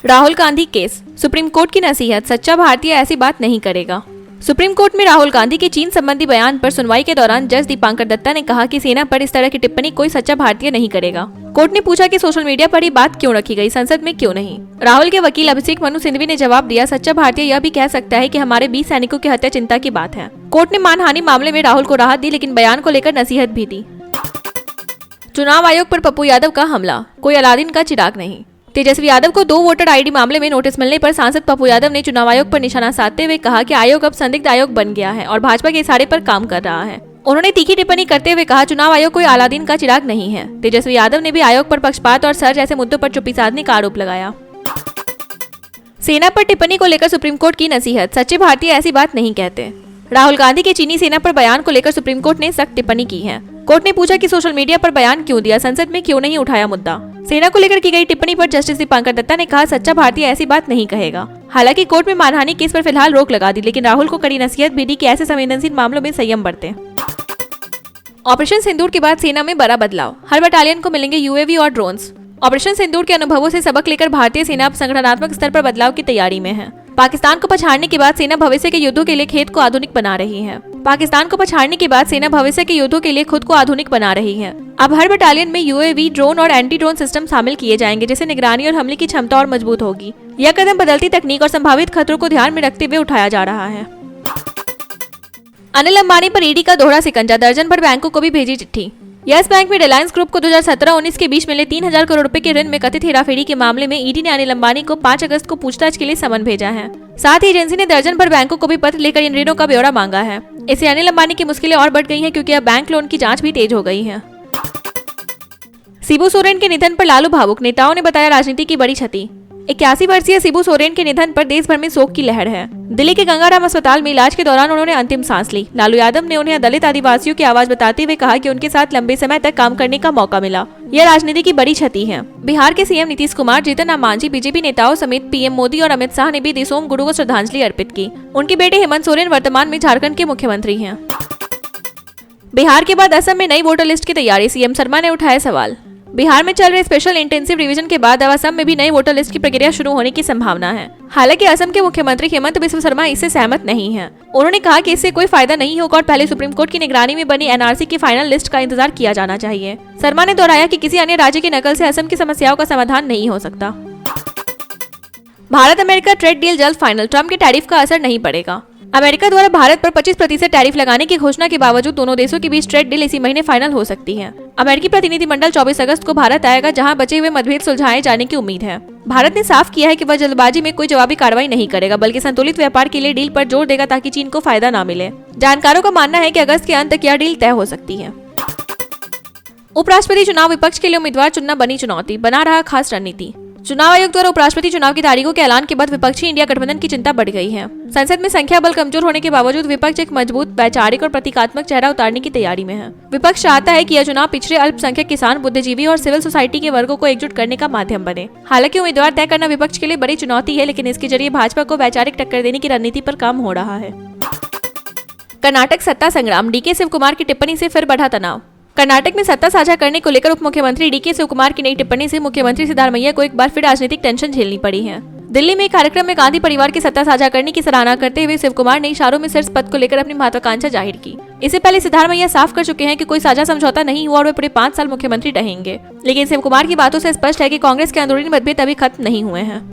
Rahul Gandhi case, supreme court की नसीहत, सच्चा भारतीय ऐसी बात नहीं करेगा। सुप्रीम कोर्ट में राहुल गांधी के चीन संबंधी बयान पर सुनवाई के दौरान जज दीपांकर दत्ता ने कहा कि सेना पर इस तरह की टिप्पणी कोई सच्चा भारतीय नहीं करेगा। कोर्ट ने पूछा कि सोशल मीडिया पर ये बात क्यों रखी गई, संसद में क्यों नहीं। राहुल के वकील अभिषेक मनु सिंघवी ने जवाब दिया, सच्चा भारतीय यह भी कह सकता है कि हमारे 20 सैनिकों की हत्या चिंता की बात है। कोर्ट ने मानहानि मामले में राहुल को राहत दी, लेकिन बयान को लेकर नसीहत भी दी। चुनाव आयोग पर पप्पू यादव का हमला, कोई अलादीन का चिराग नहीं। तेजस्वी यादव को 2 वोटर आईडी मामले में नोटिस मिलने पर सांसद पप्पू यादव ने चुनाव आयोग पर निशाना साधते हुए कहा कि आयोग अब संदिग्ध आयोग बन गया है और भाजपा के इशारे पर काम कर रहा है। उन्होंने तीखी टिप्पणी करते हुए कहा, चुनाव आयोग कोई अलादीन का चिराग नहीं है। तेजस्वी यादव ने भी आयोग पर पक्षपात और सर जैसे मुद्दों पर चुप्पी साधने का आरोप लगाया। सेना पर टिप्पणी को लेकर सुप्रीम कोर्ट की नसीहत, सच्चे भारतीय ऐसी बात नहीं कहते। राहुल गांधी के चीनी सेना पर बयान को लेकर सुप्रीम कोर्ट ने सख्त टिप्पणी की है। कोर्ट ने पूछा कि सोशल मीडिया पर बयान क्यों दिया, संसद में क्यों नहीं उठाया मुद्दा। सेना को लेकर की गई टिप्पणी पर जस्टिस दीपांकर दत्ता ने कहा, सच्चा भारतीय ऐसी बात नहीं कहेगा। हालांकि कोर्ट में मानहानि केस पर फिलहाल रोक लगा दी, लेकिन राहुल को कड़ी नसीहत भी दी कि ऐसे संवेदनशील मामलों में संयम बरतें। ऑपरेशन सिंदूर के बाद सेना में बड़ा बदलाव, हर बटालियन को मिलेंगे यूएवी और ड्रोन्स। ऑपरेशन सिंदूर के अनुभवों से सबक लेकर भारतीय सेना अब संगठनात्मक स्तर पर बदलाव की तैयारी में है। पाकिस्तान को पछाड़ने के बाद सेना भविष्य के युद्धों के लिए खेत को आधुनिक बना रही है। पाकिस्तान को पछाड़ने के बाद सेना भविष्य के युद्धों के लिए खुद को आधुनिक बना रही है। अब हर बटालियन में यूएवी, ड्रोन और एंटी ड्रोन सिस्टम शामिल किए जाएंगे, जिससे निगरानी और हमले की क्षमता और मजबूत होगी। यह कदम बदलती तकनीक और संभावित खतरों को ध्यान में रखते हुए उठाया जा रहा है। अनिल अंबानी पर ईडी का दोहरा शिकंजा, दर्जन भर बैंकों को भी भेजी चिट्ठी। यस बैंक में रिलायंस ग्रुप को 2017-19 के बीच मिले 3000 करोड़ रुपए के ऋण में कथित हेराफेरी के मामले में ईडी ने अनिल अंबानी को 5 अगस्त को पूछताछ के लिए समन भेजा है। साथ ही एजेंसी ने दर्जन भर बैंकों को भी पत्र लेकर इन ऋणों का ब्यौरा मांगा है। इससे अनिल अंबानी की मुश्किलें और बढ़ गई हैं, क्योंकि अब बैंक लोन की जांच भी तेज हो गई है। शिबू सोरेन के निधन पर लालू भावुक, नेताओं ने बताया राजनीति की बड़ी क्षति। 81 वर्षीय शिबू सोरेन के निधन पर देश भर में शोक की लहर है। दिल्ली के गंगाराम अस्पताल में इलाज के दौरान उन्होंने अंतिम सांस ली। लालू यादव ने उन्हें दलित आदिवासियों की आवाज बताते हुए कहा कि उनके साथ लंबे समय तक काम करने का मौका मिला। यह राजनीति की बड़ी क्षति है। बिहार के सीएम नीतीश कुमार, जीतन राम मांझी, बीजेपी नेताओं समेत पीएम मोदी और अमित शाह ने भी दिसोम गुरु को श्रद्धांजलि अर्पित की। उनके बेटे हेमंत सोरेन वर्तमान में झारखंड के मुख्यमंत्री हैं। बिहार के बाद असम में नई वोटर लिस्ट की तैयारी, सीएम शर्मा ने उठाया सवाल। बिहार में चल रहे स्पेशल इंटेंसिव रिवीजन के बाद अब असम में भी नई वोटर लिस्ट की प्रक्रिया शुरू होने की संभावना है। हालांकि असम के मुख्यमंत्री हेमंत बिस्वा शर्मा इससे सहमत नहीं हैं। उन्होंने कहा कि इससे कोई फायदा नहीं होगा और पहले सुप्रीम कोर्ट की निगरानी में बनी एनआरसी की फाइनल लिस्ट का इंतजार किया जाना चाहिए। शर्मा ने दोहराया कि किसी अन्य राज्य की नकल से असम की समस्याओं का समाधान नहीं हो सकता। भारत अमेरिका ट्रेड डील जल्द फाइनल, ट्रम्प के टैरिफ का असर नहीं पड़ेगा। अमेरिका द्वारा भारत पर 25% टैरिफ लगाने की घोषणा के बावजूद दोनों देशों के बीच ट्रेड डील इसी महीने फाइनल हो सकती है। अमेरिकी प्रतिनिधिमंडल 24 अगस्त को भारत आएगा, जहां बचे हुए मतभेद सुलझाए जाने की उम्मीद है। भारत ने साफ किया है कि वह जल्दबाजी में कोई जवाबी कार्रवाई नहीं करेगा, बल्कि संतुलित व्यापार के लिए डील पर जोर देगा ताकि चीन को फायदा न मिले। जानकारों का मानना है कि अगस्त के अंत तक यह डील तय हो सकती है। उपराष्ट्रपति चुनाव, विपक्ष के लिए उम्मीदवार चुनना बनी चुनौती, बना रहा खास रणनीति। चुनाव आयोग द्वारा उपराष्ट्रपति चुनाव की तारीखों के ऐलान के बाद विपक्षी इंडिया गठबंधन की चिंता बढ़ गई है। संसद में संख्या बल कमजोर होने के बावजूद विपक्ष एक मजबूत, वैचारिक और प्रतीकात्मक चेहरा उतारने की तैयारी में है। विपक्ष चाहता है कि यह चुनाव पिछड़े, अल्पसंख्यक, किसान, बुद्धिजीवी और सिविल सोसाइटी के वर्गों को एकजुट करने का माध्यम बने। हालांकि उम्मीदवार तय करना विपक्ष के लिए बड़ी चुनौती है, लेकिन इसके जरिए भाजपा को वैचारिक टक्कर देने की रणनीति पर काम हो रहा है। कर्नाटक सत्ता संग्राम, डीके शिवकुमार की टिप्पणी से फिर बढ़ा तनाव। कर्नाटक में सत्ता साझा करने को लेकर उप मुख्यमंत्री डीके शिवकुमार की नई टिप्पणी से मुख्यमंत्री सिद्धारमैया को एक बार फिर राजनीतिक टेंशन झेलनी पड़ी है। दिल्ली में एक कार्यक्रम में गांधी परिवार की सत्ता साझा करने की सराहना करते हुए शिवकुमार ने इशारों में शीर्ष पद को लेकर अपनी महत्वाकांक्षा जाहिर की। इससे पहले सिद्धारमैया साफ कर चुके हैं कि कोई साझा समझौता नहीं हुआ और वे पूरे 5 साल मुख्यमंत्री रहेंगे। लेकिन शिवकुमार की बातों से स्पष्ट है कि कांग्रेस के अंदरूनी मतभेद अभी खत्म नहीं हुए हैं।